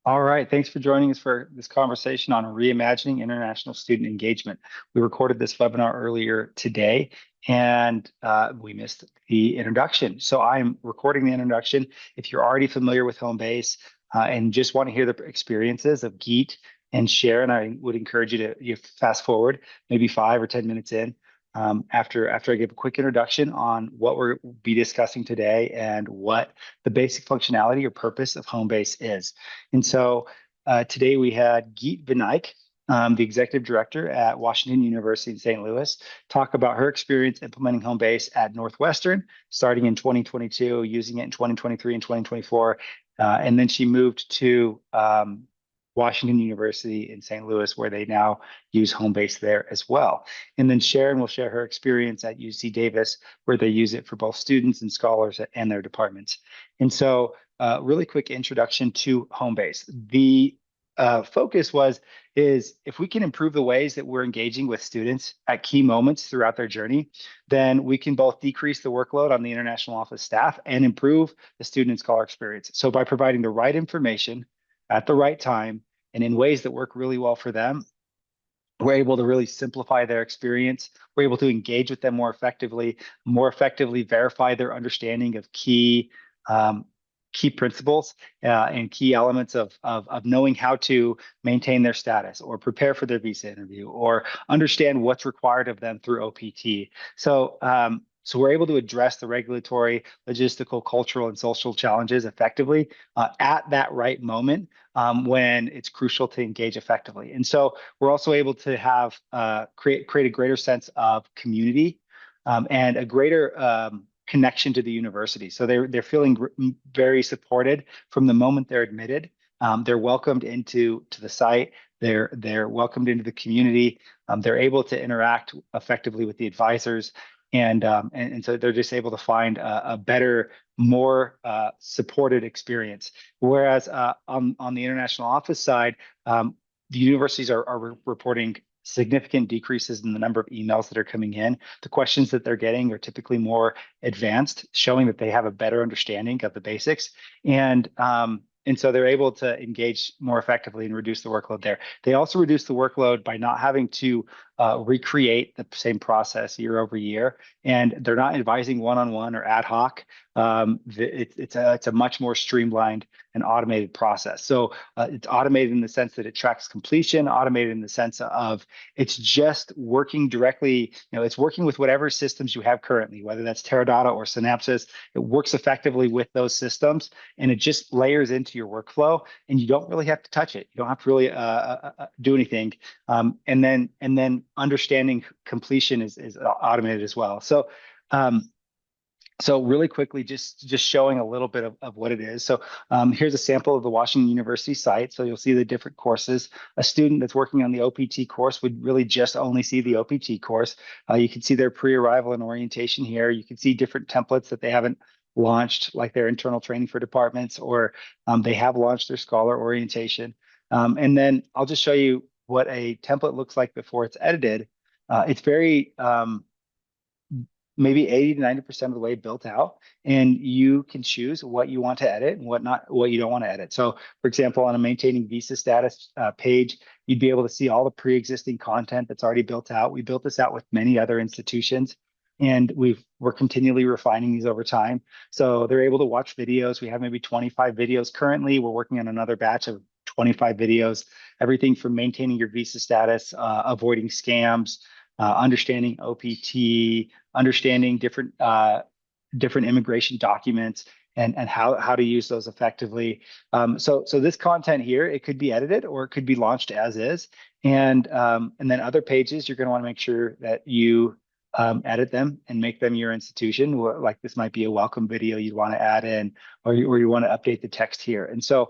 All right, thanks for joining us for this conversation on reimagining international student engagement. We recorded this webinar earlier today, and we missed the introduction. So I'm recording the introduction. If you're already familiar with Homebase and just want to hear the experiences of Geet and Sharon, I would encourage you to fast forward maybe 5 or 10 minutes in. After I give a quick introduction on what we'll be discussing today and what the basic functionality or purpose of Homebase is. And so today we had Geet Vinayak, the executive director at Washington University in St. Louis, talk about her experience implementing Homebase at Northwestern, starting in 2022, using it in 2023 and 2024. And then she moved to Washington University in St. Louis, where they now use Homebase there as well. And then Sharon will share her experience at UC Davis, where they use it for both students and scholars and their departments. And so really quick introduction to Homebase. The focus is if we can improve the ways that we're engaging with students at key moments throughout their journey, then we can both decrease the workload on the international office staff and improve the student and scholar experience. So by providing the right information at the right time and in ways that work really well for them, we're able to really simplify their experience. We're able to engage with them more effectively verify their understanding of key principles and key elements of knowing how to maintain their status or prepare for their visa interview or understand what's required of them through OPT. So we're able to address the regulatory, logistical, cultural, and social challenges effectively at that right moment when it's crucial to engage effectively. And so we're also able to have create a greater sense of community and a greater connection to the university. So they're feeling very supported from the moment they're admitted. They're welcomed into the site. They're welcomed into the community. They're able to interact effectively with the advisors. And so they're just able to find a better, more supported experience. Whereas on the international office side, the universities are reporting significant decreases in the number of emails that are coming in. The questions that they're getting are typically more advanced, showing that they have a better understanding of the basics. And so they're able to engage more effectively and reduce the workload there. They also reduce the workload by not having to recreate the same process year over year. And they're not advising one-on-one or ad hoc. It's a much more streamlined and automated process. So it's automated in the sense that it tracks completion, automated in the sense of it's just working directly, it's working with whatever systems you have currently, whether that's Teradata or Synapsys. It works effectively with those systems and it just layers into your workflow and you don't really have to touch it. You don't have to really do anything. And then understanding completion is automated as well. So really quickly, just showing a little bit of what it is. So here's a sample of the Washington University site. So you'll see the different courses. A student that's working on the OPT course would really just only see the OPT course. You can see their pre-arrival and orientation here. You can see different templates that they haven't launched, like their internal training for departments, or they have launched their scholar orientation. And then I'll just show you what a template looks like before it's edited. It's very maybe 80 to 90% of the way built out, and you can choose what you want to edit and what you don't want to edit. So for example, on a maintaining visa status page, you'd be able to see all the pre-existing content that's already built out. We built this out with many other institutions and we're continually refining these over time. So they're able to watch videos. We have maybe 25 videos currently. We're working on another batch of 25 videos, everything from maintaining your visa status, avoiding scams, understanding OPT, understanding different immigration documents, and how to use those effectively. So this content here, it could be edited or it could be launched as is. And then other pages, you're going to want to make sure that you edit them and make them your institution. Like this might be a welcome video you'd want to add in, or you want to update the text here. And so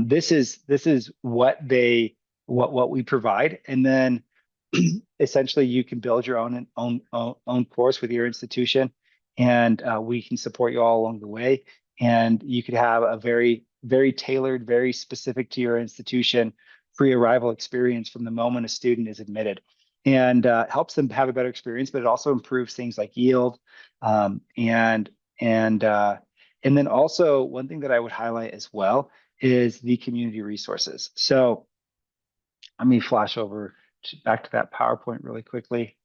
this is what we provide, and then essentially you can build your own course with your institution, and we can support you all along the way. And you could have a very, very tailored, very specific to your institution pre-arrival experience from the moment a student is admitted, and helps them have a better experience. But it also improves things like yield, and then also one thing that I would highlight as well is the community resources. So let me flash over back to that PowerPoint really quickly.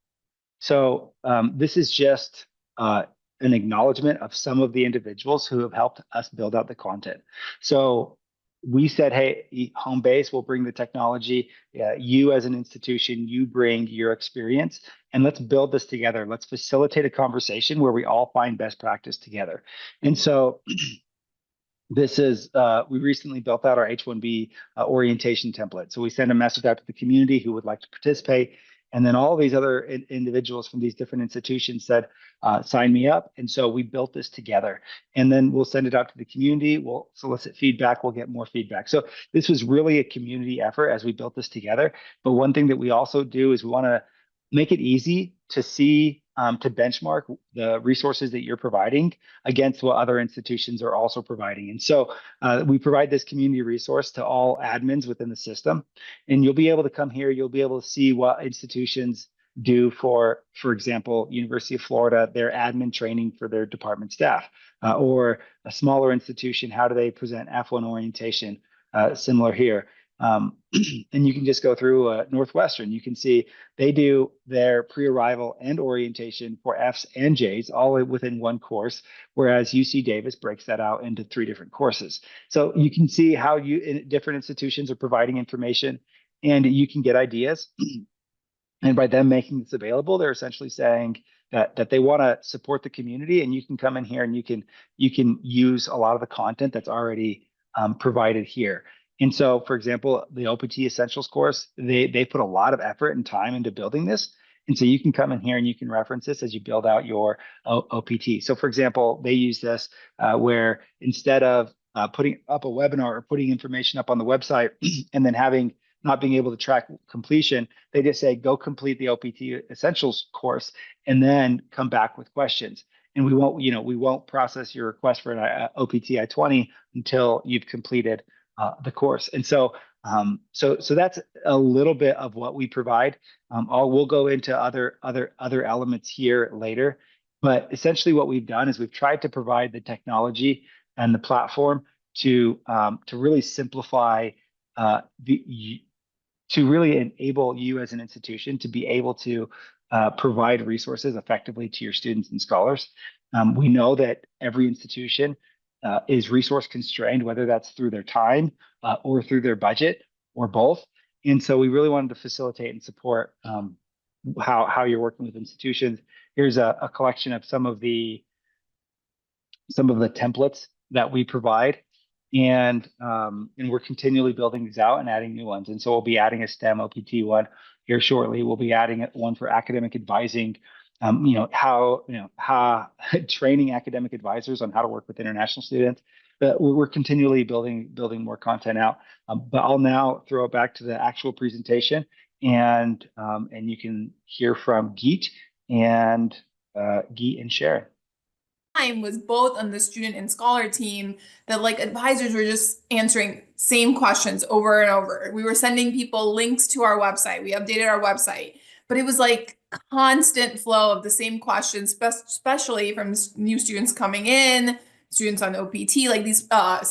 So this is just an acknowledgement of some of the individuals who have helped us build out the content. So we said, hey, Homebase will bring the technology. You as an institution, you bring your experience, and let's build this together. Let's facilitate a conversation where we all find best practice together. And so this is, we recently built out our H-1B orientation template. So we send a message out to the community who would like to participate. And then all these other individuals from these different institutions said, sign me up. And so we built this together. And then we'll send it out to the community. We'll solicit feedback. We'll get more feedback. So this was really a community effort as we built this together. But one thing that we also do is we want to make it easy to see, to benchmark the resources that you're providing against what other institutions are also providing. And so we provide this community resource to all admins within the system. And you'll be able to come here, you'll be able to see what institutions do for example, University of Florida, their admin training for their department staff, or a smaller institution, how do they present F1 orientation, similar here. And you can just go through Northwestern. You can see they do their pre-arrival and orientation for Fs and Js all within one course, whereas UC Davis breaks that out into 3 different courses. So you can see how different institutions are providing information, and you can get ideas. And by them making this available, they're essentially saying that they want to support the community, and you can come in here and you can use a lot of the content that's already provided here. And so, for example, the OPT Essentials course, they put a lot of effort and time into building this. And so you can come in here and you can reference this as you build out your OPT. So for example, they use this where instead of putting up a webinar or putting information up on the website and then not being able to track completion, they just say, go complete the OPT Essentials course and then come back with questions. And we won't process your request for an OPT I-20 until you've completed the course. And so that's a little bit of what we provide. We'll go into other elements here later, but essentially what we've done is we've tried to provide the technology and the platform to really simplify to really enable you as an institution to be able to provide resources effectively to your students and scholars. We know that every institution is resource constrained, whether that's through their time or through their budget or both. And so we really wanted to facilitate and support how you're working with institutions. Here's a collection of some of the templates that we provide. And we're continually building these out and adding new ones. And so we'll be adding a STEM OPT one here shortly. We'll be adding one for academic advising, how training academic advisors on how to work with international students. But we're continually building more content out. But I'll now throw it back to the actual presentation, and you can hear from Geet and Sharon. Time was both on the student and scholar team that like advisors were just answering same questions over and over. We were sending people links to our website. We updated our website, but it was like constant flow of the same questions, especially from new students coming in, students on OPT, like these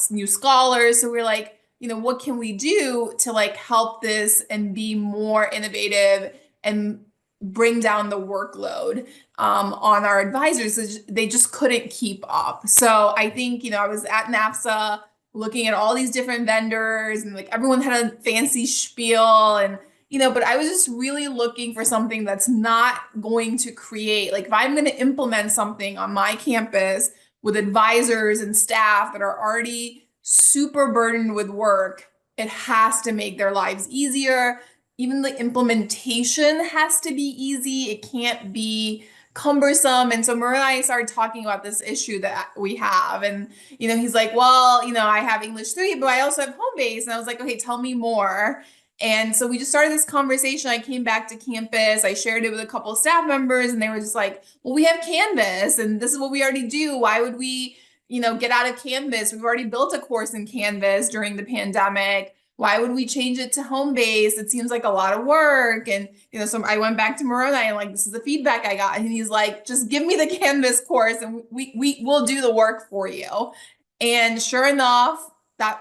new scholars. So we're like, what can we do to like help this and be more innovative and bring down the workload on our advisors? They just couldn't keep up. So I think, I was at NAFSA looking at all these different vendors and like everyone had a fancy spiel and, but I was just really looking for something that's not going to create, like if I'm going to implement something on my campus with advisors and staff that are already super burdened with work, it has to make their lives easier. Even the implementation has to be easy. It can't be cumbersome. And so Murray and I started talking about this issue that we have. And, he's like, well, I have English 3, but I also have Homebase. And I was like, okay, tell me more. And so we just started this conversation. I came back to campus. I shared it with a couple of staff members and they were just like, well, we have Canvas and this is what we already do. Why would we, get out of Canvas? We've already built a course in Canvas during the pandemic. Why would we change it to Homebase? It seems like a lot of work. And, so I went back to Moroni and like, this is the feedback I got. And he's like, just give me the Canvas course and we will do the work for you. And sure enough,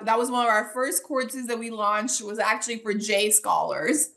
that was one of our first courses that we launched, was actually for J scholars.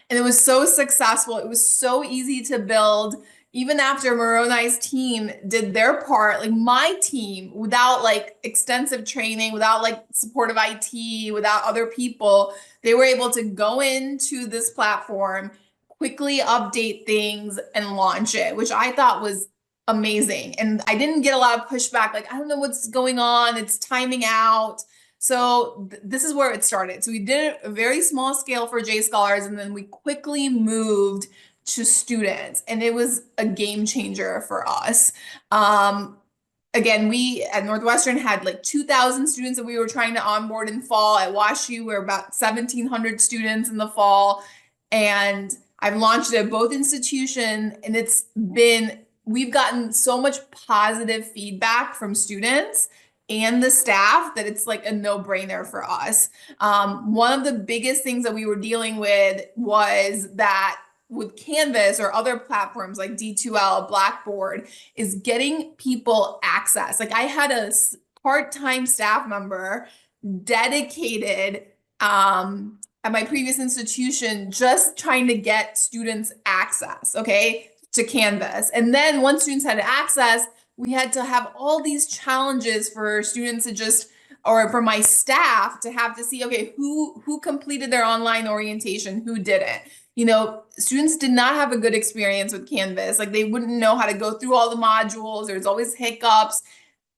And it was so successful. It was so easy to build. Even after Moroni's team did their part, like my team, without like extensive training, without like support of IT, without other people, they were able to go into this platform, quickly update things and launch it, which I thought was amazing. And I didn't get a lot of pushback, like, I don't know what's going on, it's timing out. So this is where it started. So we did a very small scale for J scholars, and then we quickly moved to students, and it was a game changer for us. Again, we at Northwestern had like 2,000 students that we were trying to onboard in fall. At WashU, we're about 1,700 students in the fall, and I've launched it at both institutions, and we've gotten so much positive feedback from students and the staff that it's like a no-brainer for us. One of the biggest things that we were dealing with was that with Canvas or other platforms like D2L, Blackboard, is getting people access. Like I had a part-time staff member dedicated at my previous institution just trying to get students access, okay, to Canvas. And then once students had access, we had to have all these challenges for students to just, or for my staff to have to see, okay, who completed their online orientation, who didn't. You know, students did not have a good experience with Canvas. Like they wouldn't know how to go through all the modules. There's always hiccups.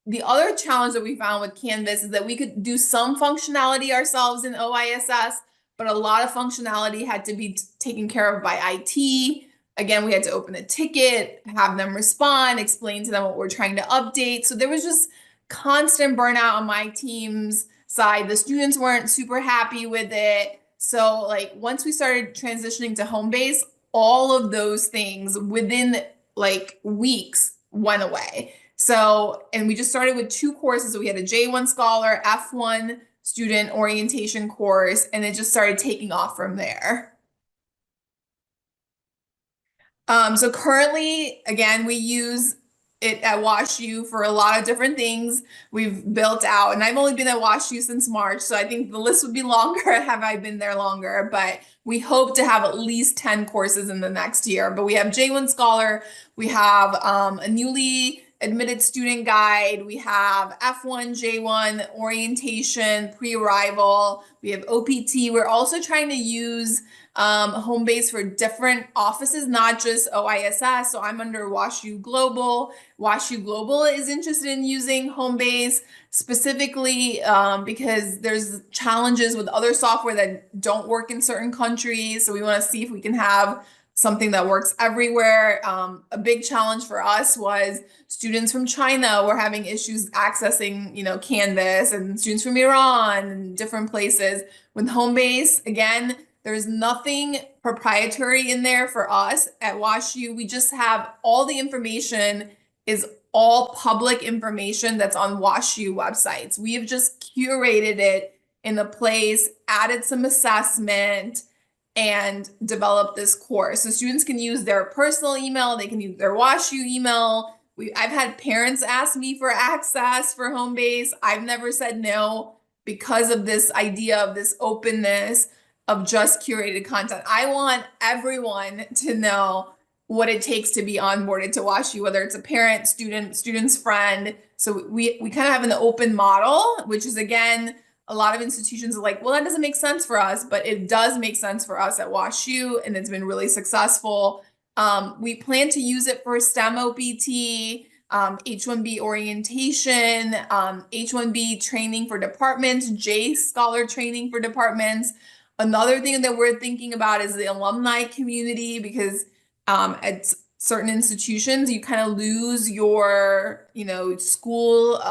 The other challenge that we found with Canvas is that we could do some functionality ourselves in OISS, but a lot of functionality had to be taken care of by IT. Again, we had to open a ticket, have them respond, explain to them what we're trying to update. So there was just constant burnout on my team's side. The students weren't super happy with it. So like once we started transitioning to Homebase, all of those things within like weeks went away. So, and we just started with 2 courses. So we had a J1 Scholar, F1 student orientation course, and it just started taking off from there. So currently, again, we use it at WashU for a lot of different things we've built out. And I've only been at WashU since March, so I think the list would be longer have I been there longer. But we hope to have at least 10 courses in the next year. But we have J1 Scholar, we have a newly admitted student guide, we have F1, J1 orientation, pre-arrival, we have OPT. We're also trying to use Homebase for different offices, not just OISS. So I'm under WashU Global. WashU Global is interested in using Homebase specifically because there's challenges with other software that don't work in certain countries. So we want to see if we can have something that works everywhere. A big challenge for us was students from China were having issues accessing, you know, Canvas, and students from Iran and different places. With Homebase, again, there's nothing proprietary in there for us at WashU. We just have all the information is all public information that's on WashU websites. We have just curated it in a place, added some assessment, and developed this course. So students can use their personal email, they can use their WashU email. I've had parents ask me for access for Homebase. I've never said no because of this idea of this openness of just curated content. I want everyone to know what it takes to be onboarded to WashU, whether it's a parent, student, student's friend. So we kind of have an open model, which is, again, a lot of institutions are like, well, that doesn't make sense for us, but it does make sense for us at WashU, and it's been really successful. We plan to use it for STEM OPT, H-1B orientation, H-1B training for departments, J Scholar training for departments. Another thing that we're thinking about is the alumni community, because at certain institutions, you kind of lose your, you know, school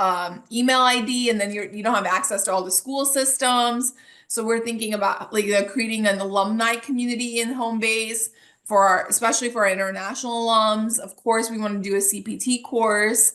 email ID, and then you don't have access to all the school systems. So we're thinking about like creating an alumni community in Homebase especially for our international alums. Of course, we want to do a CPT course.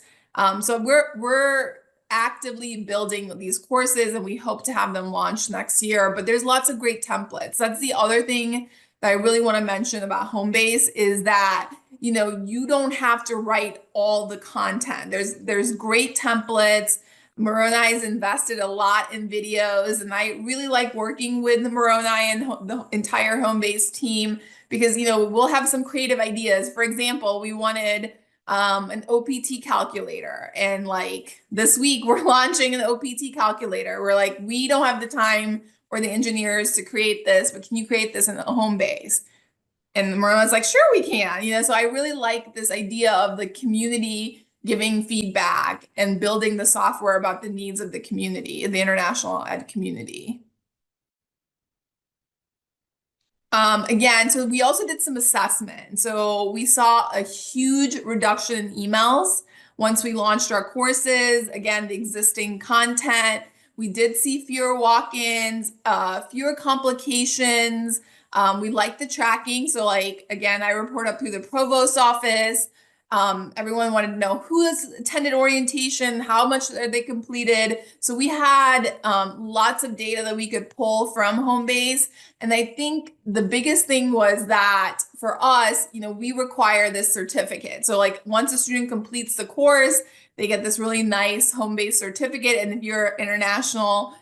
So we're actively building these courses, and we hope to have them launched next year. But there's lots of great templates. That's the other thing that I really want to mention about Homebase is that, you know, you don't have to write all the content. There's great templates. Moroni has invested a lot in videos, and I really like working with the Moroni and the entire Homebase team because, we'll have some creative ideas. For example, we wanted an OPT calculator, and like this week we're launching an OPT calculator. We're like, we don't have the time or the engineers to create this, but can you create this in a Homebase? And Marina's like, sure, we can. So I really like this idea of the community giving feedback and building the software about the needs of the community, the international ed community. Again, so we also did some assessment. So we saw a huge reduction in emails once we launched our courses. Again, the existing content. We did see fewer walk-ins, fewer complications. We like the tracking. So like, again, I report up through the provost office. Everyone wanted to know who has attended orientation, how much they completed. So we had lots of data that we could pull from Homebase. And I think the biggest thing was that for us, we require this certificate. So like once a student completes the course, they get this really nice Homebase certificate. And if you're international,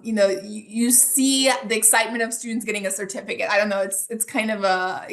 you see the excitement of students getting a certificate. I don't know, it's kind of a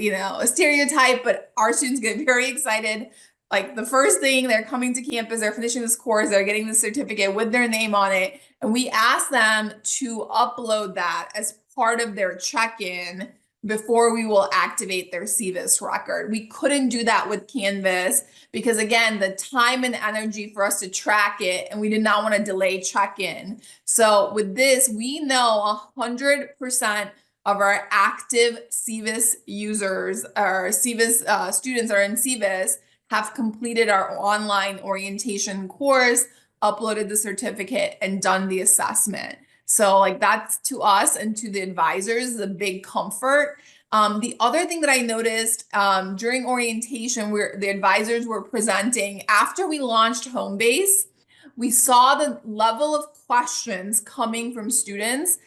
stereotype, but our students get very excited. Like the first thing, they're coming to campus, they're finishing this course, they're getting the certificate with their name on it. And we ask them to upload that as part of their check-in before we will activate their CVIS record. We couldn't do that with Canvas because again, the time and energy for us to track it, and we did not want to delay check-in. So with this, we know 100% of our active CVIS users, our CVIS students are in CVIS, have completed our online orientation course, uploaded the certificate, and done the assessment. So like that's to us and to the advisors a big comfort. The other thing that I noticed during orientation, where the advisors were presenting after we launched Homebase, we saw the level of questions coming from students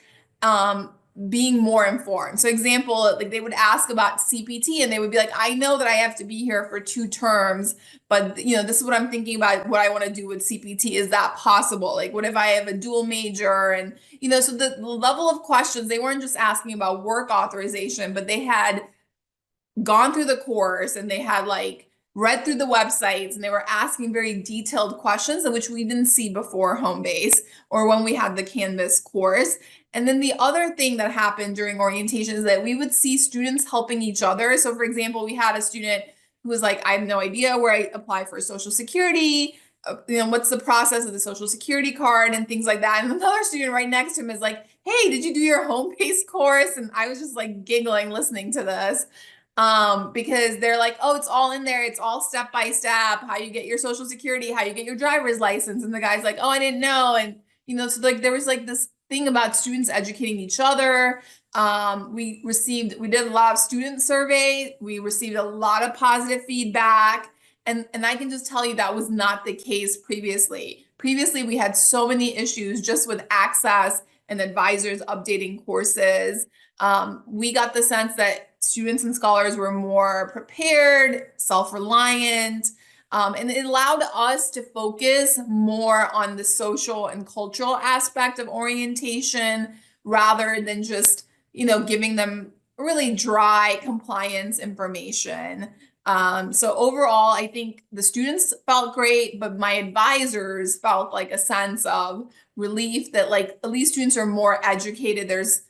being more informed. So example, like they would ask about CPT and they would be like, I know that I have to be here for 2 terms, but this is what I'm thinking about what I want to do with CPT. Is that possible? Like, what if I have a dual major? And, so the level of questions, they weren't just asking about work authorization, but they had gone through the course and they had like read through the websites and they were asking very detailed questions, which we didn't see before Homebase or when we had the Canvas course. And then the other thing that happened during orientation is that we would see students helping each other. So for example, we had a student who was like, I have no idea where I apply for Social Security, what's the process of the Social Security card and things like that. And another student right next to him is like, hey, did you do your Homebase course? And I was just like giggling listening to this. Because they're like, oh, it's all in there. It's all step by step, how you get your Social Security, how you get your driver's license. And the guy's like, oh, I didn't know. And, so like there was like this thing about students educating each other. We did a lot of student surveys. We received a lot of positive feedback. And I can just tell you that was not the case previously. Previously, we had so many issues just with access and advisors updating courses. We got the sense that students and scholars were more prepared, self-reliant, and it allowed us to focus more on the social and cultural aspect of orientation rather than just, giving them really dry compliance information. So overall, I think the students felt great, but my advisors felt like a sense of relief that like at least students are more educated. There's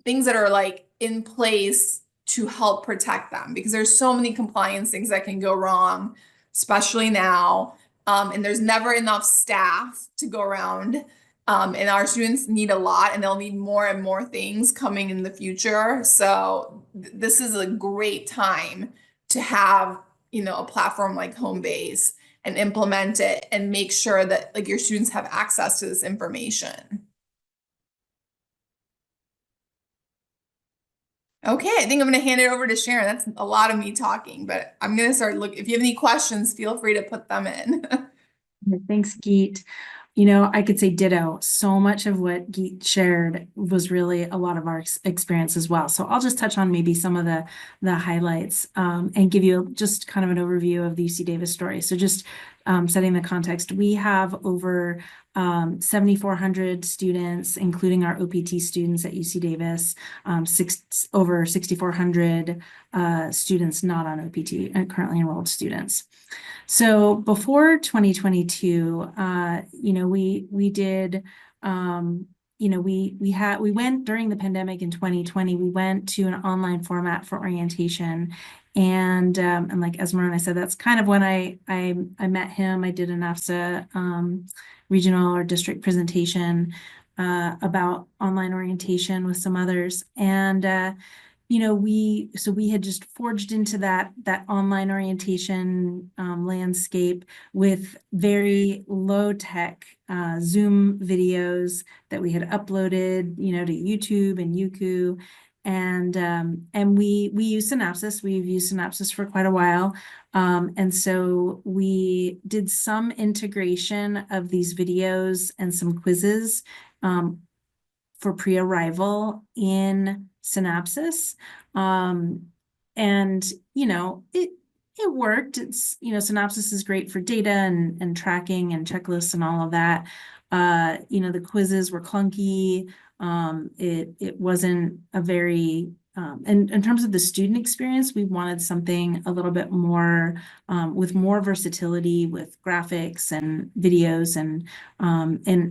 things that are like in place to help protect them because there's so many compliance things that can go wrong, especially now. And there's never enough staff to go around. And our students need a lot and they'll need more and more things coming in the future. So this is a great time to have, a platform like Homebase and implement it and make sure that like your students have access to this information. Okay, I think I'm going to hand it over to Sharon. That's a lot of me talking, but I'm going to start if you have any questions, feel free to put them in. Thanks, Geet. I could say ditto. So much of what Geet shared was really a lot of our experience as well. So I'll just touch on maybe some of the highlights and give you just kind of an overview of the UC Davis story. So just setting the context, we have over 7,400 students, including our OPT students at UC Davis, over 6,400 students not on OPT and currently enrolled students. So before 2022, we did, we went during the pandemic in 2020, we went to an online format for orientation. And like Esmeralda and I said, that's kind of when I met him. I did an AFSA regional or district presentation about online orientation with some others. And we had just forged into that online orientation landscape with very low tech Zoom videos that we had uploaded, to YouTube and Youku. And we use Synopsys. We've used Synopsys for quite a while. And so we did some integration of these videos and some quizzes for pre-arrival in Synopsys. And it worked. It's, Synopsys is great for data and tracking and checklists and all of that. The quizzes were clunky. It wasn't a very, and in terms of the student experience, we wanted something a little bit more, with more versatility with graphics and videos and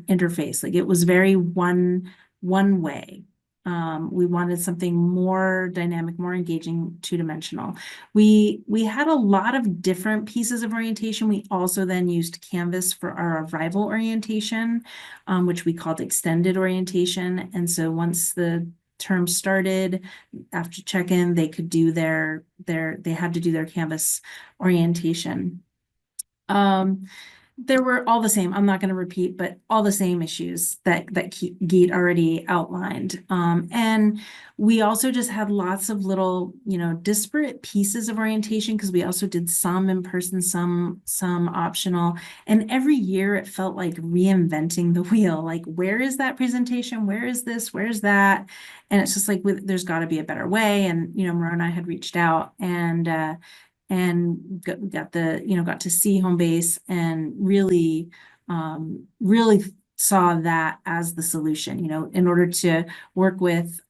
interface. Like it was very one way. We wanted something more dynamic, more engaging, two-dimensional. We had a lot of different pieces of orientation. We also then used Canvas for our arrival orientation, which we called extended orientation. And so once the term started, after check-in, they could do they had to do their Canvas orientation. There were all the same, I'm not going to repeat, but all the same issues that Geet already outlined. And we also just had lots of little, disparate pieces of orientation because we also did some in person, some optional. And every year it felt like reinventing the wheel. Like, where is that presentation? Where is this? Where's that? And it's just like, there's got to be a better way. And, Maro and I had reached out and got to see Homebase and really saw that as the solution, in order to work with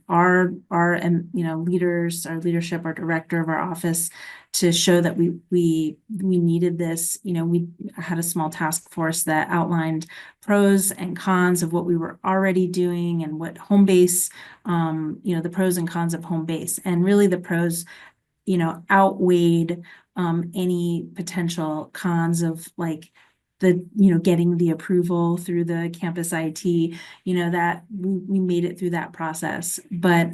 our leaders, our leadership, our director of our office, to show that we needed this. We had a small task force that outlined pros and cons of what we were already doing and what Homebase, the pros and cons of Homebase, and really the pros outweighed any potential cons of like getting the approval through the campus IT, that we made it through that process. But,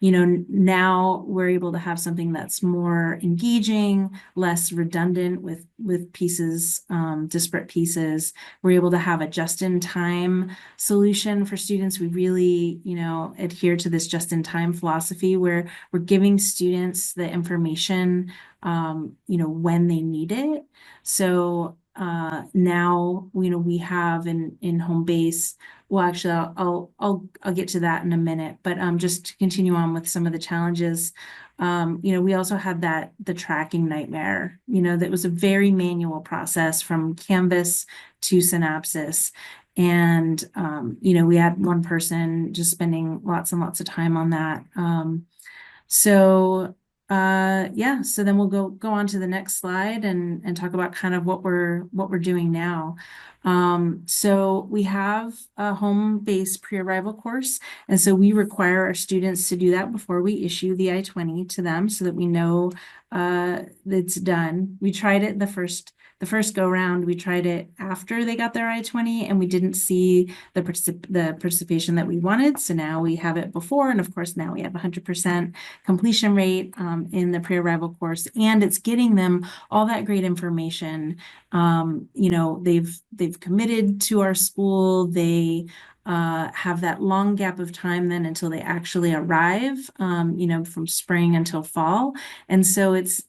now we're able to have something that's more engaging, less redundant with pieces, disparate pieces. We're able to have a just-in-time solution for students. We really, adhere to this just-in-time philosophy where we're giving students the information, when they need it. So, now we have in Homebase. Well, actually, I'll get to that in a minute. But just to continue on with some of the challenges, we also had the tracking nightmare. That was a very manual process from Canvas to Synopsys. And we had one person just spending lots and lots of time on that. So then we'll go on to the next slide and talk about kind of what we're doing now. So we have a home-based pre-arrival course, and so we require our students to do that before we issue the I-20 to them so that we know it's done. We tried it the first go round. We tried it after they got their I-20 and we didn't see the participation that we wanted. So now we have it before, and of course now we have 100% completion rate in the pre-arrival course, and it's getting them all that great information. They've committed to our school. They have that long gap of time then until they actually arrive, from spring until fall. And so it's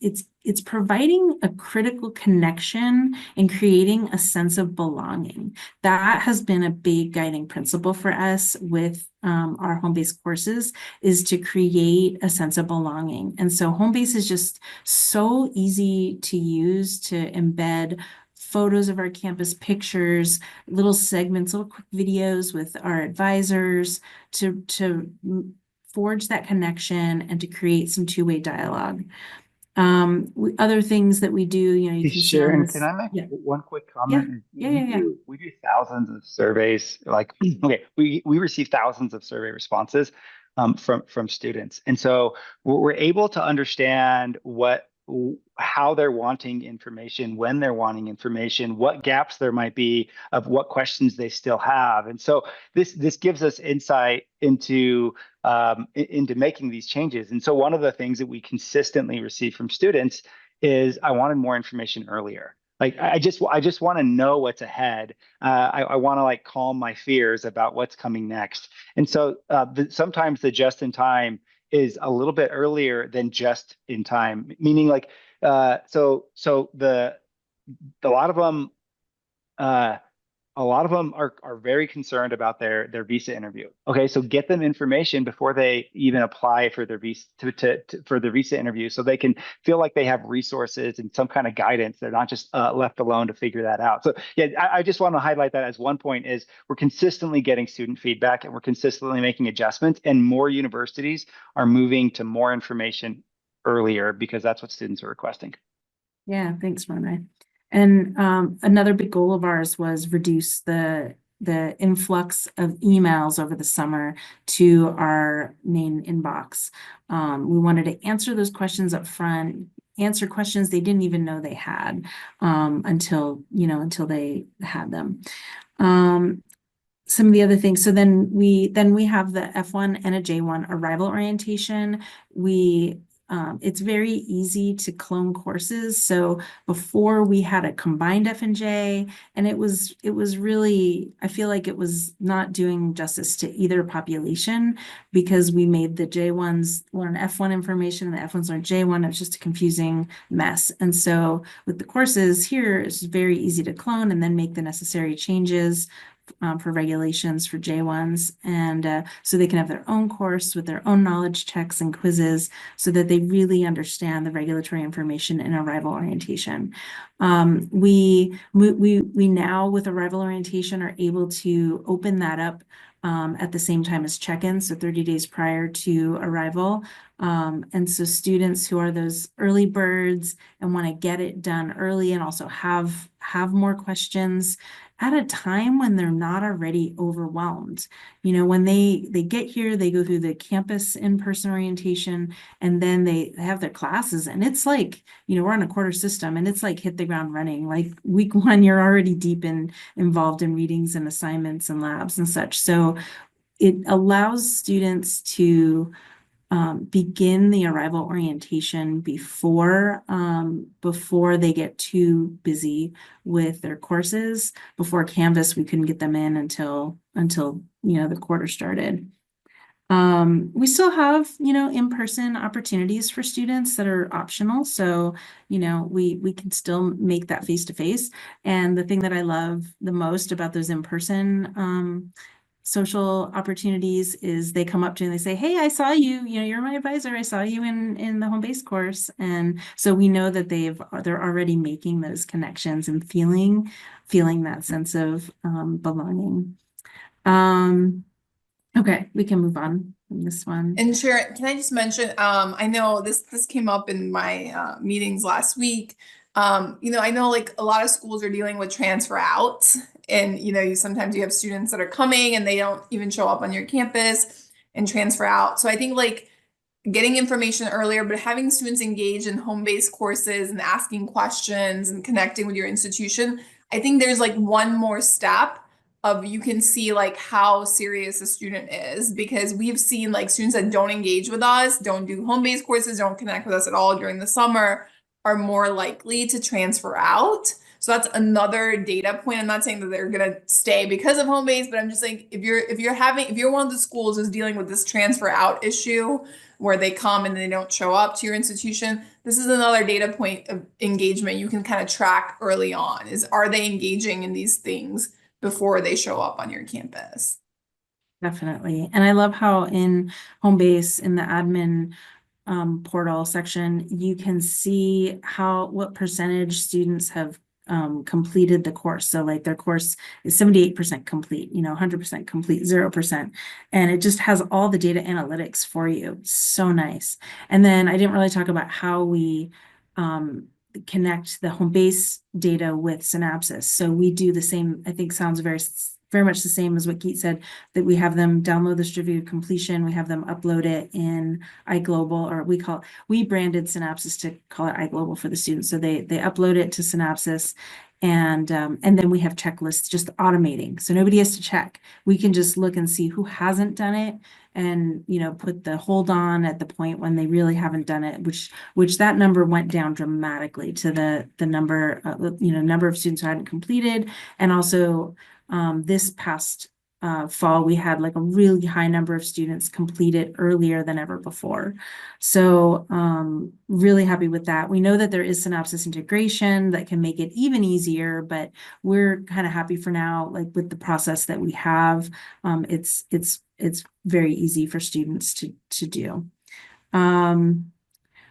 providing a critical connection and creating a sense of belonging. That has been a big guiding principle for us with our home-based courses, is to create a sense of belonging. And so Homebase is just so easy to use, to embed photos of our campus, pictures, little segments, little quick videos with our advisors to forge that connection and to create some two-way dialogue. Other things that we do, you know, you can see on Sharon, this. can I make Yeah. one quick Yeah. comment? Yeah. We do thousands of surveys. Like, okay, we receive thousands of survey responses from students, and so we're able to understand how they're wanting information, when they're wanting information, what gaps there might be, of what questions they still have, and so this gives us insight into making these changes. And so one of the things that we consistently receive from students is, I wanted more information earlier. Like, I just want to know what's ahead. I want to like calm my fears about what's coming next. And so sometimes the just in time is a little bit earlier than just in time, meaning like so a lot of them are very concerned about their visa interview. Okay, so get them information before they even apply for their visa for the visa interview, so they can feel like they have resources and some kind of guidance. They're not just left alone to figure that out. So yeah, I just want to highlight that as one point is we're consistently getting student feedback and we're consistently making adjustments, and more universities are moving to more information earlier because that's what students are requesting. Yeah, thanks, Monet. And another big goal of ours was reduce the influx of emails over the summer to our main inbox. We wanted to answer those questions up front, answer questions they didn't even know they had until they had them. Some of the other things. So then we have the F1 and a J1 arrival orientation. It's very easy to clone courses. So before we had a combined F and J, and it was really, I feel like it was not doing justice to either population, because we made the J1s learn F1 information and the F1s learn J1. It was just a confusing mess. And so with the courses here, it's very easy to clone and then make the necessary changes for regulations for J1s, and so they can have their own course with their own knowledge checks and quizzes so that they really understand the regulatory information in arrival orientation. We now with arrival orientation are able to open that up at the same time as check-in, so 30 days prior to arrival. And so students who are those early birds and want to get it done early and also have more questions at a time when they're not already overwhelmed. You know, when they get here, they go through the campus in-person orientation, and then they have their classes, and it's like, you know, we're on a quarter system, and it's like hit the ground running. Like week one, you're already involved in readings and assignments and labs and such. So it allows students to begin the arrival orientation before they get too busy with their courses. Before Canvas, we couldn't get them in until you know the quarter started. We still have, you know, in-person opportunities for students that are optional. So, you know, we can still make that face-to-face. And the thing that I love the most about those in-person social opportunities is they come up to you and they say, hey, I saw you, you know, you're my advisor. I saw you in the Homebase course. And so we know that they're already making those connections and feeling that sense of belonging. Okay, we can move on from this one. And Sharon, can I just mention, I know this came up in my meetings last week. You know, I know like a lot of schools are dealing with transfer out, and you know, sometimes you have students that are coming and they don't even show up on your campus and transfer out. So I think like getting information earlier, but having students engage in home-based courses and asking questions and connecting with your institution, I think there's like one more step of you can see like how serious a student is, because we've seen like students that don't engage with us, don't do home-based courses, don't connect with us at all during the summer, are more likely to transfer out. So that's another data point. I'm not saying that they're gonna stay because of home base, but I'm just saying if you're one of the schools who's dealing with this transfer out issue where they come and they don't show up to your institution, this is another data point of engagement you can kind of track early on, is are they engaging in these things before they show up on your campus? Definitely. And I love how in Homebase, in the admin portal section, you can see what percentage students have completed the course. So like their course is 78% complete, 100% complete, 0%. And it just has all the data analytics for you. So nice. And then I didn't really talk about how we connect the Homebase data with Synapsys. So we do the same, I think sounds very much the same as what Geet said, that we have them download the distributed completion, we have them upload it in iGlobal, or we branded Synapsys to call it iGlobal for the students. So they upload it to Synapsys, and then we have checklists just automating. So nobody has to check. We can just look and see who hasn't done it, and put the hold on at the point when they really haven't done it, which that number went down dramatically to the number of students who hadn't completed. And also this past fall, we had like a really high number of students complete it earlier than ever before. So really happy with that. We know that there is Synapsys integration that can make it even easier, but we're kind of happy for now, like with the process that we have. It's very easy for students to do.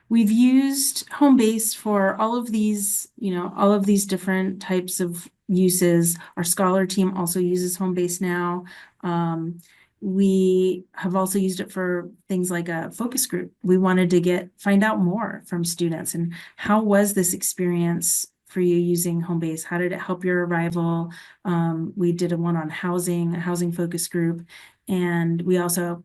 We've used Homebase for all of these different types of uses. Our Scholar team also uses Homebase now. We have also used it for things like a focus group. We wanted to find out more from students, and how was this experience for you using Homebase? How did it help your arrival? We did one on a housing focus group, and we also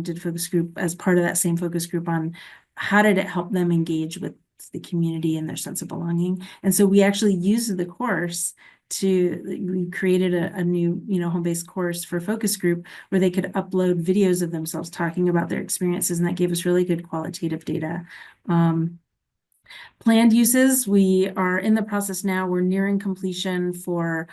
did a focus group as part of that same focus group on how did it help them engage with the community and their sense of belonging. And so we actually used the course we created a new, home-based course for focus group where they could upload videos of themselves talking about their experiences, and that gave us really good qualitative data. Planned uses, we are in the process now. We're nearing completion for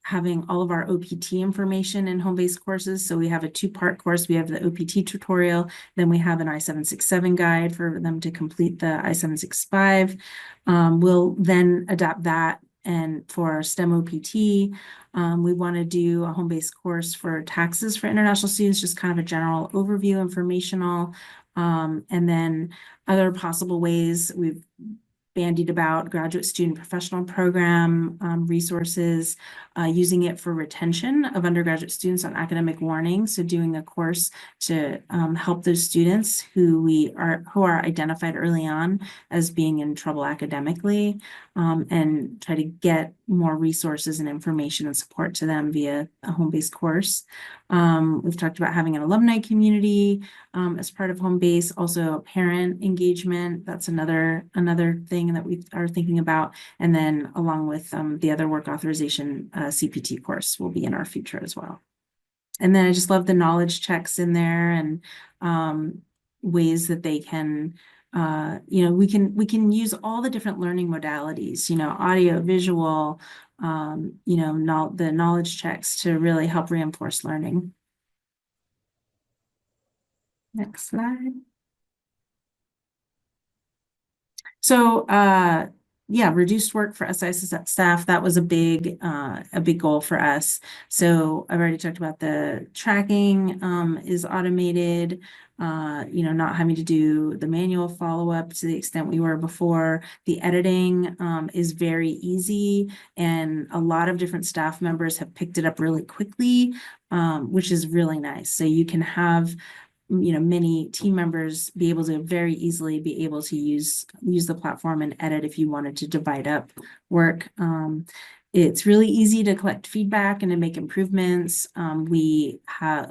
having all of our OPT information in home-based courses. So we have a 2-part course. We have the OPT tutorial, then we have an I-767 guide for them to complete the I-765. We'll then adapt that, and for our STEM OPT, we want to do a home-based course for taxes for international students, just kind of a general overview, informational. And then other possible ways we've bandied about: graduate student professional program resources, using it for retention of undergraduate students on academic warning. So doing a course to help those students who are identified early on as being in trouble academically, and try to get more resources and information and support to them via a home-based course. We've talked about having an alumni community as part of Homebase, also parent engagement. That's another thing that we are thinking about. And then along with the other work authorization CPT course will be in our future as well. And then I just love the knowledge checks in there, and ways that they can, we can use all the different learning modalities, audio, visual, the knowledge checks to really help reinforce learning. Next slide. So, reduced work for SIS staff. That was a big goal for us. So I've already talked about the tracking is automated, not having to do the manual follow-up to the extent we were before. The editing is very easy, and a lot of different staff members have picked it up really quickly, which is really nice. So you can have many team members be able to very easily be able to use the platform and edit if you wanted to divide up work. It's really easy to collect feedback and to make improvements. We have,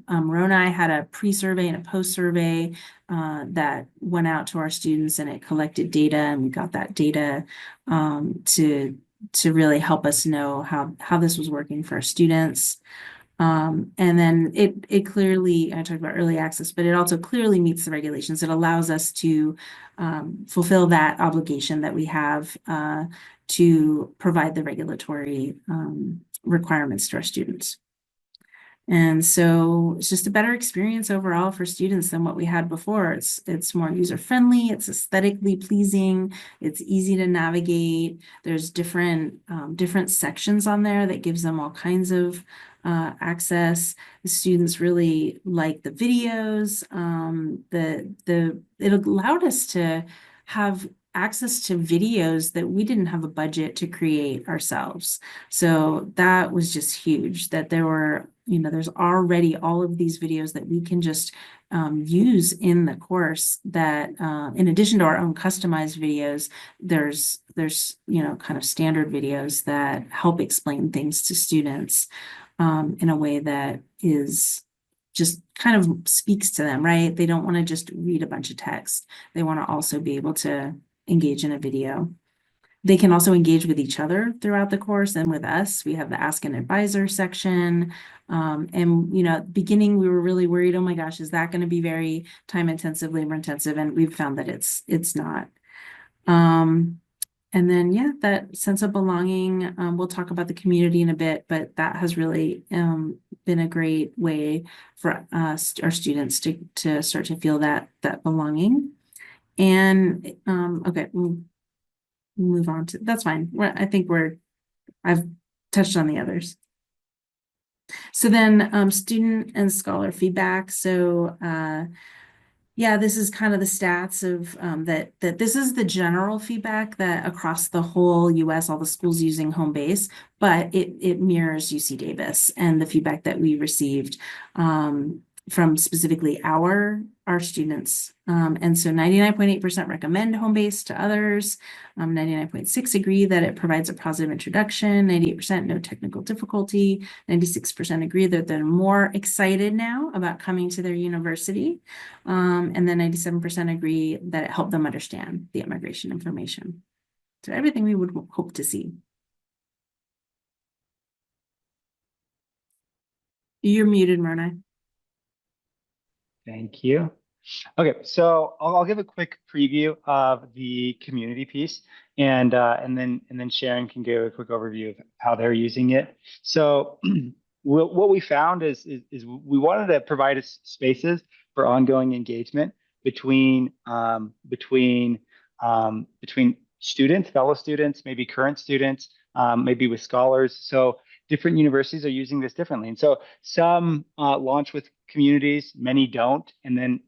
Rona, I had a pre-survey and a post-survey that went out to our students, and it collected data, and we got that data to really help us know how this was working for our students. And then it clearly, I talked about early access, but it also clearly meets the regulations. It allows us to fulfill that obligation that we have to provide the regulatory requirements to our students. And so it's just a better experience overall for students than what we had before. It's more user-friendly, it's aesthetically pleasing, it's easy to navigate. There's different sections on there that gives them all kinds of access. The students really like the videos. It allowed us to have access to videos that we didn't have a budget to create ourselves. So that was just huge, that there were, there's already all of these videos that we can just use in the course that, in addition to our own customized videos, there's, kind of standard videos that help explain things to students in a way that is just kind of speaks to them, right? They don't want to just read a bunch of text. They want to also be able to engage in a video. They can also engage with each other throughout the course and with us. We have the Ask an Advisor section. And, at the beginning, we were really worried, oh my gosh, is that going to be very time intensive, labor intensive? And we've found that it's not. And then, yeah, that sense of belonging, we'll talk about the community in a bit, but that has really been a great way for us, our students to start to feel that belonging. And, okay, we'll move on to, that's fine. I think I've touched on the others. So then student and scholar feedback. So, yeah, this is kind of the stats of that this is the general feedback that across the whole US, all the schools using Homebase, but it mirrors UC Davis and the feedback that we received from specifically our students. And so 99.8% recommend Homebase to others. 99.6% agree that it provides a positive introduction. 98% no technical difficulty. 96% agree that they're more excited now about coming to their university. And then 97% agree that it helped them understand the immigration information. So everything we would hope to see. You're muted, Myrna. Thank you. Okay, so I'll give a quick preview of the community piece, and then Sharon can give a quick overview of how they're using it. So what we found is we wanted to provide spaces for ongoing engagement between students, fellow students, maybe current students, maybe with scholars. So different universities are using this differently. And so some launch with communities, many don't, and then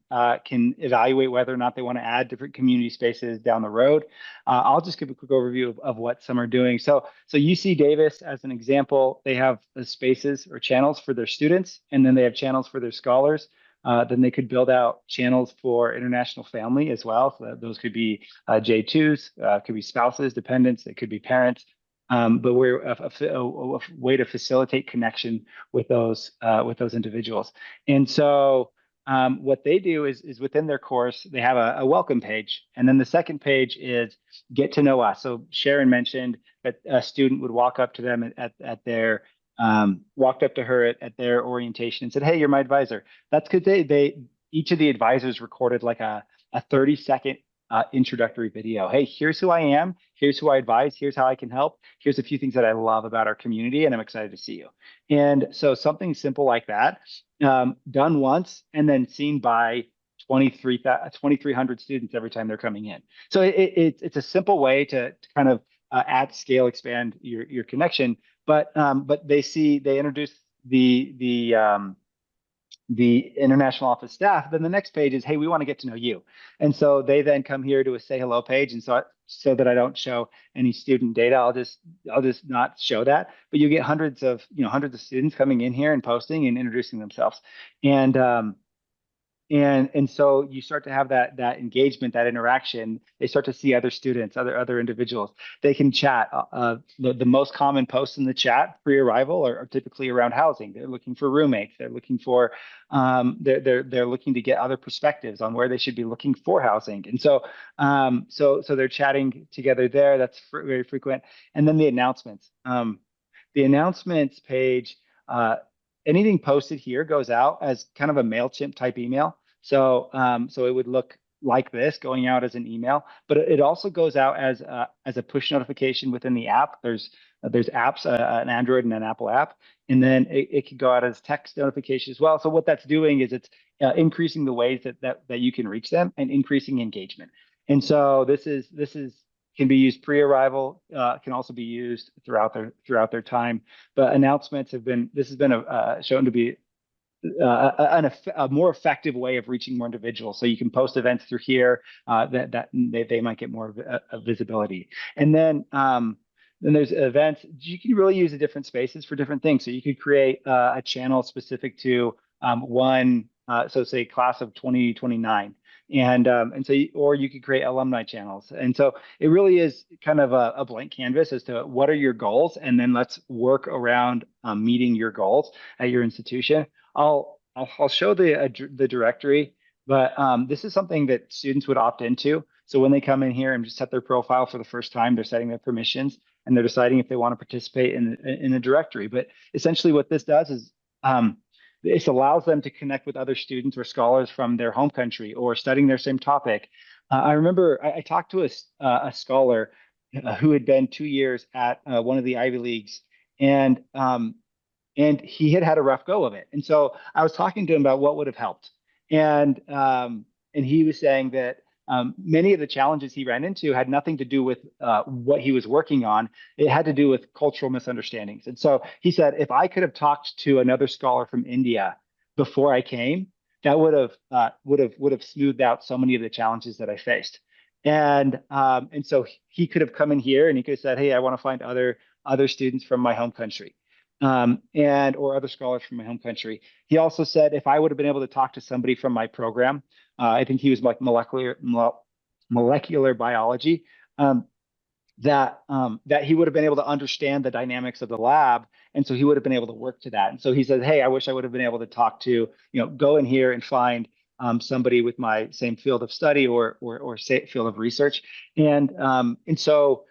can evaluate whether or not they want to add different community spaces down the road. I'll just give a quick overview of what some are doing. So UC Davis, as an example, they have spaces or channels for their students, and then they have channels for their scholars. Then they could build out channels for international family as well. So those could be J2s, could be spouses, dependents, it could be parents. But we're a way to facilitate connection with those individuals. And so what they do is within their course, they have a welcome page. And then the second page is get to know us. So Sharon mentioned that a student would walk up to them at their walked up to her at their orientation and said, "Hey, you're my advisor." That's because each of the advisors recorded like a 30-second introductory video. Hey, here's who I am. Here's who I advise. Here's how I can help. Here's a few things that I love about our community, and I'm excited to see you. And so something simple like that, done once and then seen by 2,300 students every time they're coming in. So it's a simple way to kind of at scale expand your connection. But they introduce the international office staff. Then the next page is, hey, we want to get to know you. And so they then come here to a say hello page. And so that I don't show any student data, I'll just not show that. But you get hundreds of students coming in here and posting and introducing themselves. And so you start to have that engagement, that interaction. They start to see other students, other individuals. They can chat. The most common posts in the chat pre-arrival are typically around housing. They're looking for roommates. They're looking for they're looking to get other perspectives on where they should be looking for housing. And so they're chatting together there. That's very frequent. And then the announcements. The announcements page. Anything posted here goes out as kind of a MailChimp type email. So it would look like this going out as an email, but it also goes out as a push notification within the app. There's apps, an Android and an Apple app, and then it can go out as text notification as well. So what that's doing is it's increasing the ways that you can reach them and increasing engagement. And so this can be used pre-arrival, can also be used throughout their time. But announcements has been shown to be a more effective way of reaching more individuals. So you can post events through here that they might get more visibility. And then there's events. You can really use the different spaces for different things. So you could create a channel specific to so say class of 2029. And so, or you could create alumni channels. And so it really is kind of a blank canvas as to what are your goals, and then let's work around meeting your goals at your institution. I'll show the directory, but this is something that students would opt into. So when they come in here and just set their profile for the first time, they're setting their permissions and they're deciding if they want to participate in the directory. But essentially, what this does is this allows them to connect with other students or scholars from their home country or studying their same topic. I remember I talked to a scholar who had been 2 years at one of the Ivy Leagues, and he had a rough go of it. And so I was talking to him about what would have helped, and he was saying that many of the challenges he ran into had nothing to do with what he was working on. It had to do with cultural misunderstandings. And so he said, if I could have talked to another scholar from India before I came, that would have smoothed out so many of the challenges that I faced. And so he could have come in here and he could have said, hey, I want to find other students from my home country. And or other scholars from my home country. He also said if I would have been able to talk to somebody from my program, I think he was like molecular biology, that he would have been able to understand the dynamics of the lab, and so he would have been able to work to that. And so he said, hey, I wish I would have been able to talk to, go in here and find somebody with my same field of study or field of research, and so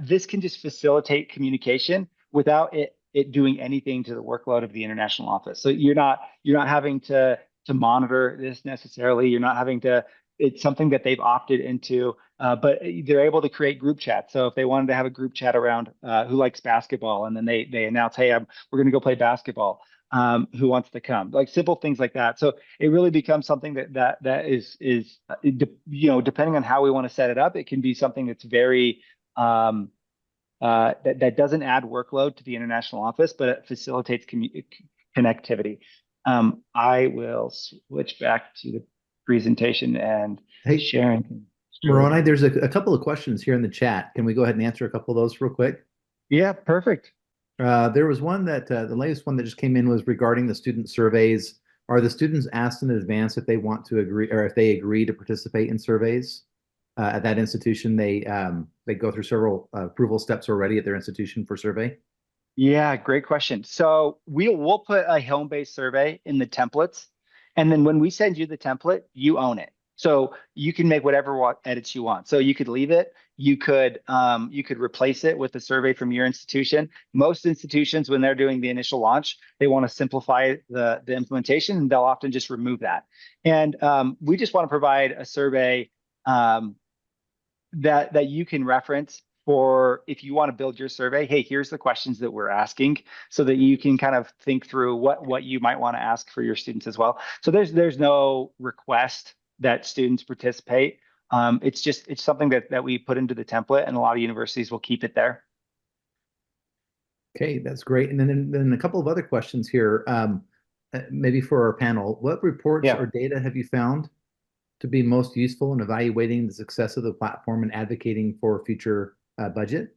this can just facilitate communication without it doing anything to the workload of the international office. So you're not having to monitor this necessarily. You're not having to. It's something that they've opted into, but they're able to create group chats. So if they wanted to have a group chat around who likes basketball, and then they announce, hey, we're going to go play basketball. Who wants to come? Like simple things like that. So it really becomes something that is depending on how we want to set it up, it can be something that's very that doesn't add workload to the international office, but it facilitates connectivity. I will switch back to the presentation and sharing. Moroni, there's a couple of questions here in the chat. Can we go ahead and answer a couple of those real quick? Yeah, perfect. There was one that the latest one that just came in was regarding the student surveys. Are the students asked in advance if they want to agree or if they agree to participate in surveys? At that institution, they go through several approval steps already at their institution for survey? Yeah, great question. So we'll put a Homebase survey in the templates, and then when we send you the template, you own it. So you can make whatever edits you want. So you could leave it. You could replace it with a survey from your institution. Most institutions, when they're doing the initial launch, they want to simplify the implementation, and they'll often just remove that. And we just want to provide a survey that you can reference for if you want to build your survey. Hey, here's the questions that we're asking, so that you can kind of think through what you might want to ask for your students as well. So there's no request that students participate. It's something that we put into the template, and a lot of universities will keep it there. Okay, that's great. And then a couple of other questions here, maybe for our panel. What reports or data have you found to be most useful in evaluating the success of the platform and advocating for future budget?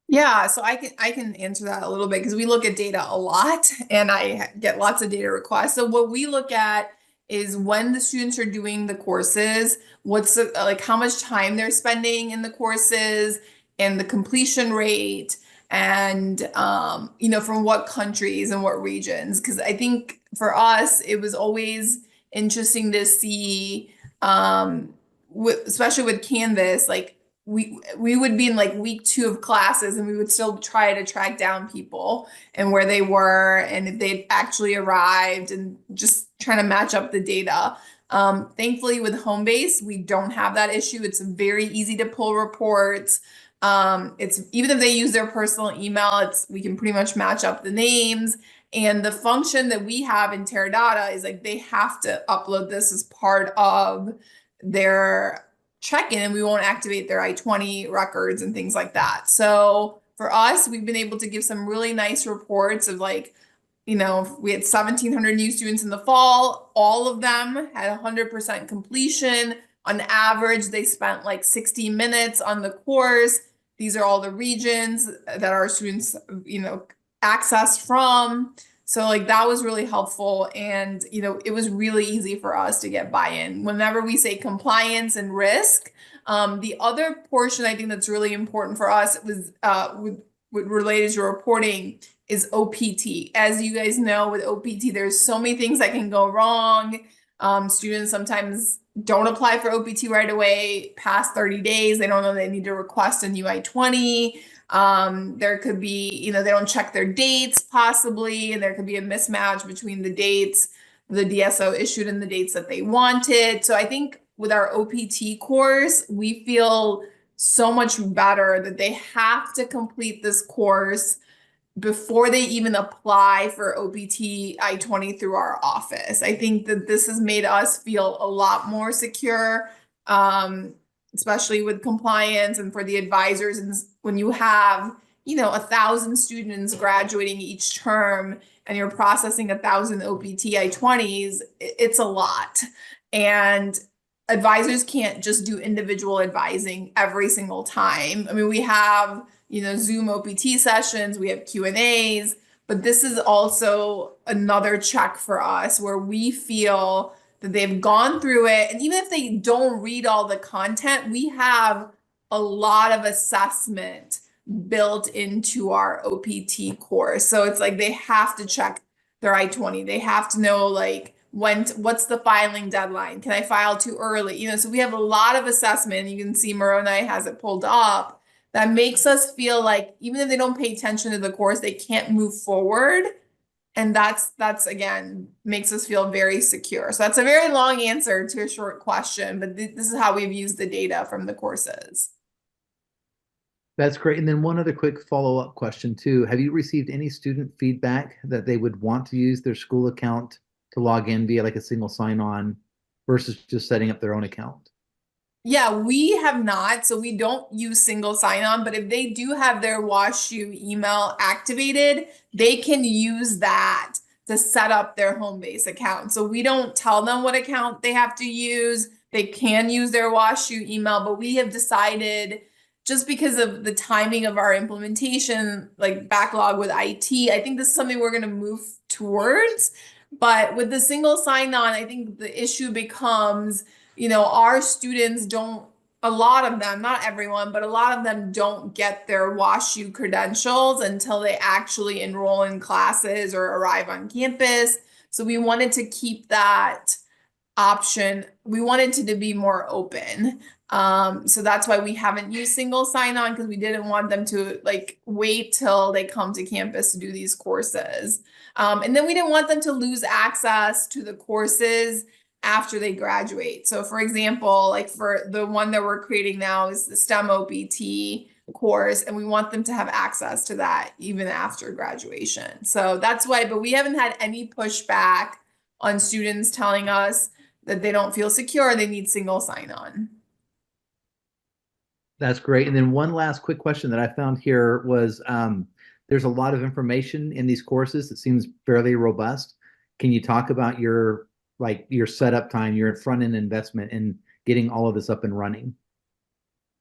Yeah, so I can answer that a little bit because we look at data a lot and I get lots of data requests. So what we look at is when the students are doing the courses, what's like how much time they're spending in the courses and the completion rate, and from what countries and what regions. Because I think for us, it was always interesting to see, especially with Canvas, like we would be in like week 2 of classes and we would still try to track down people and where they were and if they'd actually arrived and just trying to match up the data. Thankfully with Homebase, we don't have that issue. It's very easy to pull reports. It's even if they use their personal email, we can pretty much match up the names. And the function that we have in Teradata is like they have to upload this as part of their check-in, and we won't activate their I-20 records and things like that. So for us, we've been able to give some really nice reports of like you know, we had 1,700 new students in the fall. All of them had 100% completion. On average, they spent like 60 minutes on the course. These are all the regions that our students, you know, accessed from. So like that was really helpful. And, you know, it was really easy for us to get buy-in. Whenever we say compliance and risk, the other portion I think that's really important for us was with related to reporting is OPT. As you guys know, with OPT, there's so many things that can go wrong. Students sometimes don't apply for OPT right away, past 30 days. They don't know they need to request a new I-20. There could be, you know, they don't check their dates possibly, and there could be a mismatch between the dates the DSO issued and the dates that they wanted. So I think with our OPT course, we feel so much better that they have to complete this course before they even apply for OPT I-20 through our office. I think that this has made us feel a lot more secure, especially with compliance and for the advisors. And when you have, you know, 1,000 students graduating each term and you're processing 1,000 OPT I-20s, it's a lot. And advisors can't just do individual advising every single time. I mean, we have, you know, Zoom OPT sessions, we have Q&As, but this is also another check for us where we feel that they've gone through it. And even if they don't read all the content, we have a lot of assessment built into our OPT course. So it's like they have to check their I-20. They have to know like what's the filing deadline? Can I file too early? You know, so we have a lot of assessment. You can see Moroni has it pulled up that makes us feel like even if they don't pay attention to the course, they can't move forward. And that's again, makes us feel very secure. So that's a very long answer to a short question, but this is how we've used the data from the courses. That's great. And then one other quick follow-up question too. Have you received any student feedback that they would want to use their school account to log in via like a single sign-on versus just setting up their own account? Yeah, we have not. So we don't use single sign-on, but if they do have their WashU email activated, they can use that to set up their Homebase account. So we don't tell them what account they have to use. They can use their WashU email, but we have decided just because of the timing of our implementation, like backlog with IT, I think this is something we're going to move towards. But with the single sign-on, I think the issue becomes, you know, our students don't, a lot of them, not everyone, but a lot of them don't get their WashU credentials until they actually enroll in classes or arrive on campus. So we wanted to keep that option. We wanted to be more open. So that's why we haven't used single sign-on, because we didn't want them to like wait till they come to campus to do these courses. And then we didn't want them to lose access to the courses after they graduate. So for example, like for the one that we're creating now is the STEM OPT course, and we want them to have access to that even after graduation. So that's why, but we haven't had any pushback on students telling us that they don't feel secure, they need single sign-on. That's great. And then one last quick question that I found here was, there's a lot of information in these courses. It seems fairly robust. Can you talk about your setup time, your front-end investment in getting all of this up and running?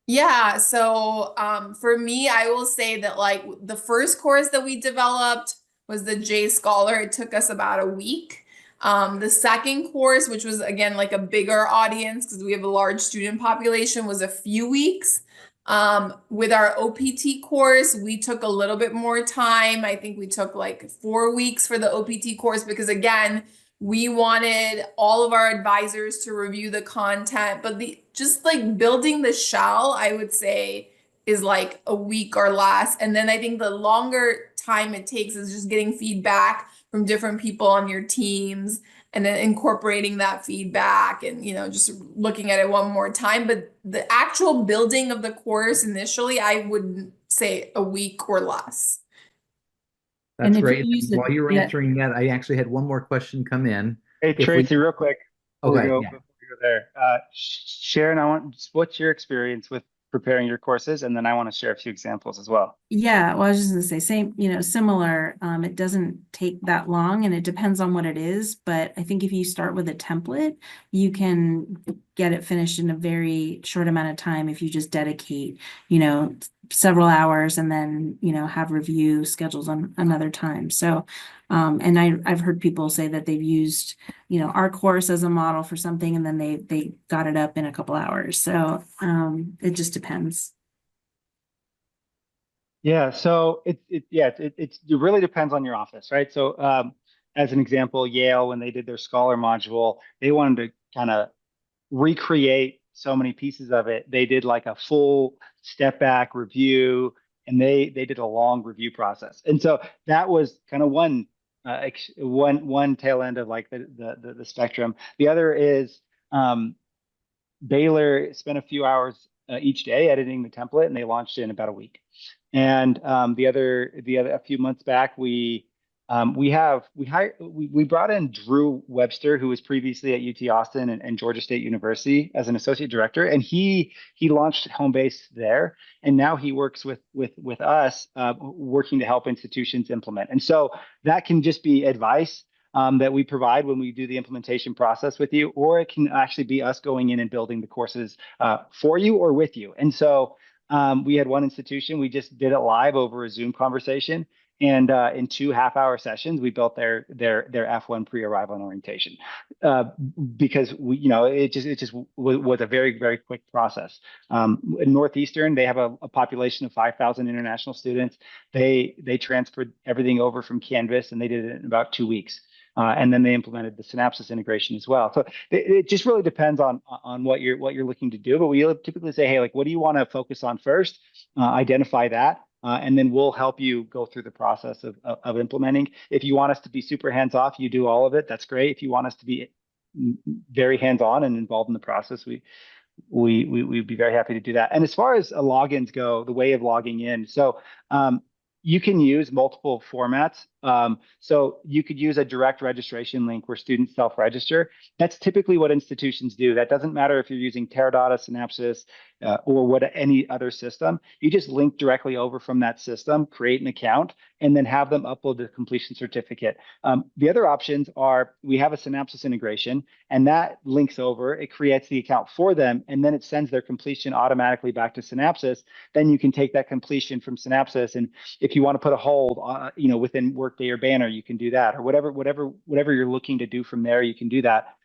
Yeah, so for me, I will say that like the first course that we developed was the J Scholar. It took us about a week. The second course, which was again like a bigger audience because we have a large student population, was a few weeks. With our OPT course, we took a little bit more time. I think we took like 4 weeks for the OPT course because again, we wanted all of our advisors to review the content, but just like building the shell, I would say is like a week or less. And then I think the longer time it takes is just getting feedback from different people on your teams and then incorporating that feedback and, you know, just looking at it one more time. But the actual building of the course initially, I would say a week or less. That's if great. you use While you were yeah. answering that, I actually had one more question come in. Hey, Tracy, real quick. Okay, Before we go there, Sharon, what's your experience with preparing your courses, and then I want to share a few examples as well. Yeah, well, I was just gonna say, same, similar. It doesn't take that long, and it depends on what it is. But I think if you start with a template, you can get it finished in a very short amount of time if you just dedicate, several hours, and then, have review schedules on another time. So, and I've heard people say that they've used, our course as a model for something, and then they got it up in a couple hours. So, it just depends. Yeah, so it really depends on your office, right? So as an example, Yale, when they did their Scholar module, they wanted to kind of recreate so many pieces of it. They did like a full step back review, and they did a long review process. And so that was kind of one tail end of like the spectrum. The other is Baylor spent a few hours each day editing the template, and they launched it in about a week. And a few months back, we brought in Drew Webster, who was previously at UT Austin and Georgia State University as an associate director, and he launched Homebase there, and now he works with us, working to help institutions implement. And so that can just be advice that we provide when we do the implementation process with you, or it can actually be us going in and building the courses for you or with you. And so we had one institution, we just did it live over a Zoom conversation. And in 2 half-hour sessions, we built their F1 pre-arrival and orientation because it just was a very, very quick process. In Northeastern, they have a population of 5,000 international students. They transferred everything over from Canvas, and they did it in about 2 weeks. And then they implemented the Synapsys integration as well. So it just really depends on what you're looking to do. But we typically say, hey, like, what do you want to focus on first? Identify that, and then we'll help you go through the process of implementing. If you want us to be super hands off, you do all of it. That's great. If you want us to be very hands on and involved in the process, we'd be very happy to do that. And as far as logins go, the way of logging in, so you can use multiple formats. So you could use a direct registration link where students self-register. That's typically what institutions do. That doesn't matter if you're using Teradata, Synapsys, or any other system. You just link directly over from that system, create an account, and then have them upload the completion certificate. The other options are, we have a Synapsys integration, and that links over, it creates the account for them, and then it sends their completion automatically back to Synapsys. Then you can take that completion from Synapsys, and if you want to put a hold, within Workday or Banner, you can do that, or whatever you're looking to do from there, you can do that.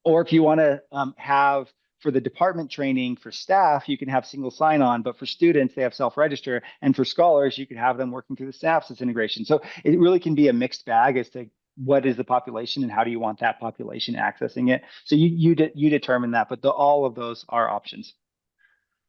Or if you want to have, for the department training for staff, you can have single sign-on, but for students, they have self-register, and for scholars, you can have them working through the Synapsys integration. So it really can be a mixed bag as to what is the population and how do you want that population accessing it. So you determine that, but all of those are options.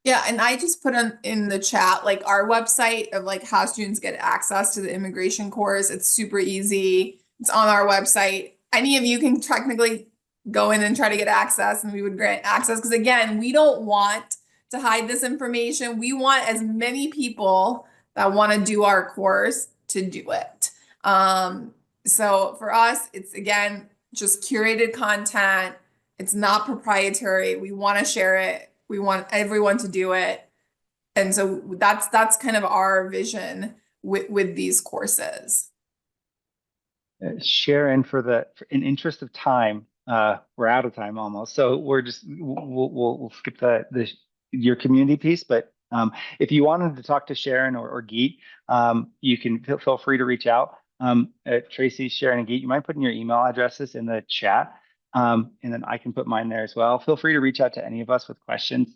Yeah, and I just put in the chat like our website of like how students get access to the immigration course. It's super easy. It's on our website. Any of you can technically go in and try to get access, and we would grant access, because again, we don't want to hide this information. We want as many people that want to do our course to do it. So for us, it's again just curated content. It's not proprietary. We want to share it. We want everyone to do it. And so that's kind of our vision with these courses. Sharon, in interest of time, we're out of time almost, so we'll skip your community piece. But if you wanted to talk to Sharon or Geet, you can feel free to reach out. Tracy, Sharon, and Geet, you mind putting your email addresses in the chat, and then I can put mine there as well. Feel free to reach out to any of us with questions,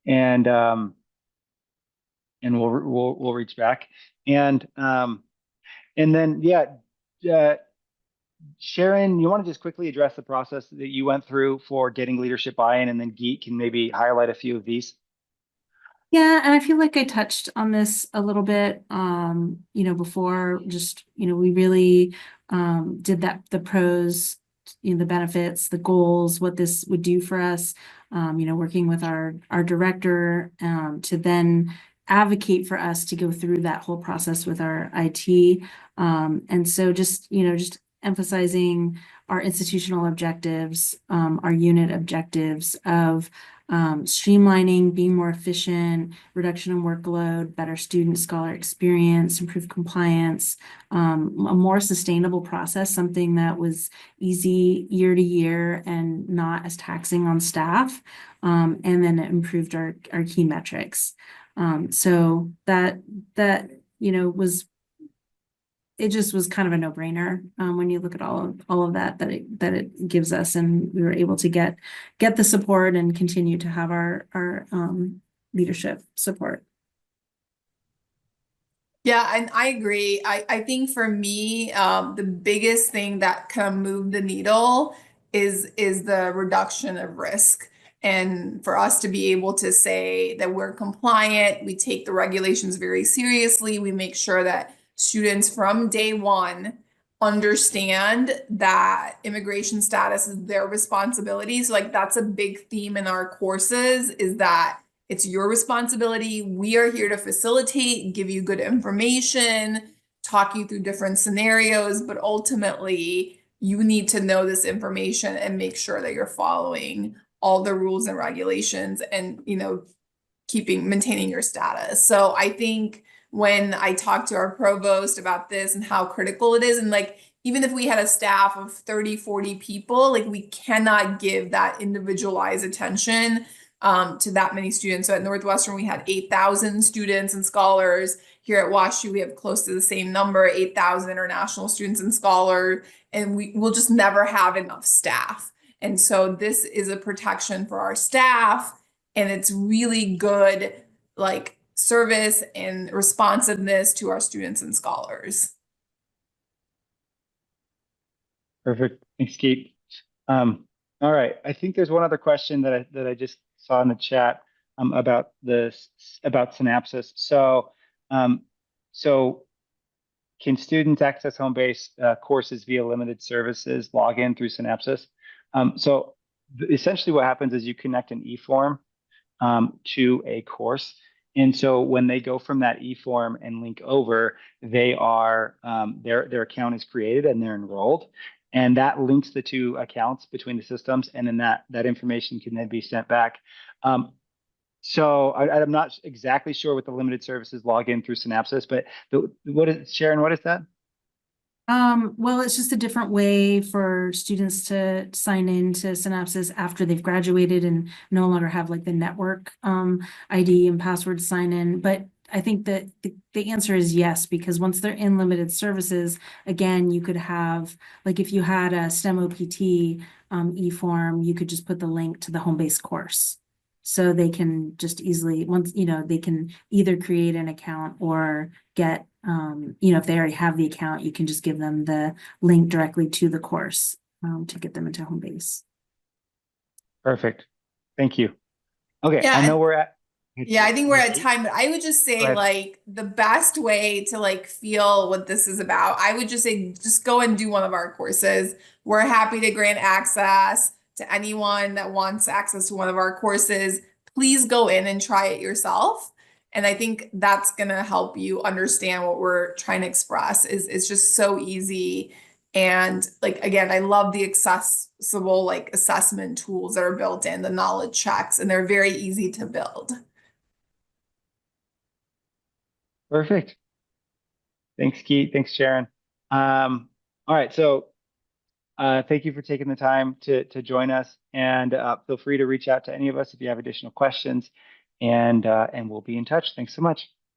and we'll reach back. And then Sharon, you want to just quickly address the process that you went through for getting leadership buy-in, and then Geet can maybe highlight a few of these. Yeah, and I feel like I touched on this a little bit, before. Just, we really did the pros, the benefits, the goals, what this would do for us, working with our director to then advocate for us to go through that whole process with our IT. And so just emphasizing our institutional objectives, our unit objectives of streamlining, being more efficient, reduction in workload, better student scholar experience, improved compliance, a more sustainable process, something that was easy year to year and not as taxing on staff. And then it improved our key metrics. So that it just was kind of a no-brainer when you look at all of that it gives us, and we were able to get the support and continue to have our leadership support. Yeah, and I agree. I think for me, the biggest thing that kind of moved the needle is the reduction of risk. And for us to be able to say that we're compliant, we take the regulations very seriously, we make sure that students from day one understand that immigration status is their responsibility. So like that's a big theme in our courses, is that it's your responsibility. We are here to facilitate, give you good information, talk you through different scenarios, but ultimately you need to know this information and make sure that you're following all the rules and regulations and, maintaining your status. So I think when I talked to our provost about this and how critical it is, and like, even if we had a staff of 30, 40 people, like we cannot give that individualized attention to that many students. So at Northwestern, we had 8,000 students and scholars. Here at WashU, we have close to the same number, 8,000 international students and scholars, and we will just never have enough staff. And so this is a protection for our staff, and it's really good, like, service and responsiveness to our students and scholars. Perfect. Thanks, Kate. All right. I think there's one other question that I just saw in the chat about Synapsys. So can students access Homebase courses via limited services login through Synapsys? So essentially what happens is you connect an e-form to a course. And so when they go from that e-form and link over, they are their account is created and they're enrolled. And that links the two accounts between the systems, and then that information can then be sent back. So I'm not exactly sure what the limited services login through Synapsys, but Sharon, what is that? Well, it's just a different way for students to sign in to Synapsys after they've graduated and no longer have like the network ID and password sign in. But I think that the answer is yes, because once they're in limited services, again, you could have, like if you had a STEM OPT e-form, you could just put the link to the Homebase course. So they can just easily, once, they can either create an account or get, if they already have the account, you can just give them the link directly to the course to get them into Homebase. Perfect. Thank you. Okay, Yeah, I know we're at. Yeah, I think we're at time, but I would just say like the best way to like feel what this is about, I would just say, just go and do one of our courses. We're happy to grant access to anyone that wants access to one of our courses. Please go in and try it yourself. And I think that's going to help you understand what we're trying to express. It's just so easy. And like, again, I love the accessible like assessment tools that are built in, the knowledge checks, and they're very easy to build. Perfect. Thanks, Keith. Thanks, Sharon. All right. So thank you for taking the time to join us, and feel free to reach out to any of us if you have additional questions, and we'll be in touch. Thanks so much.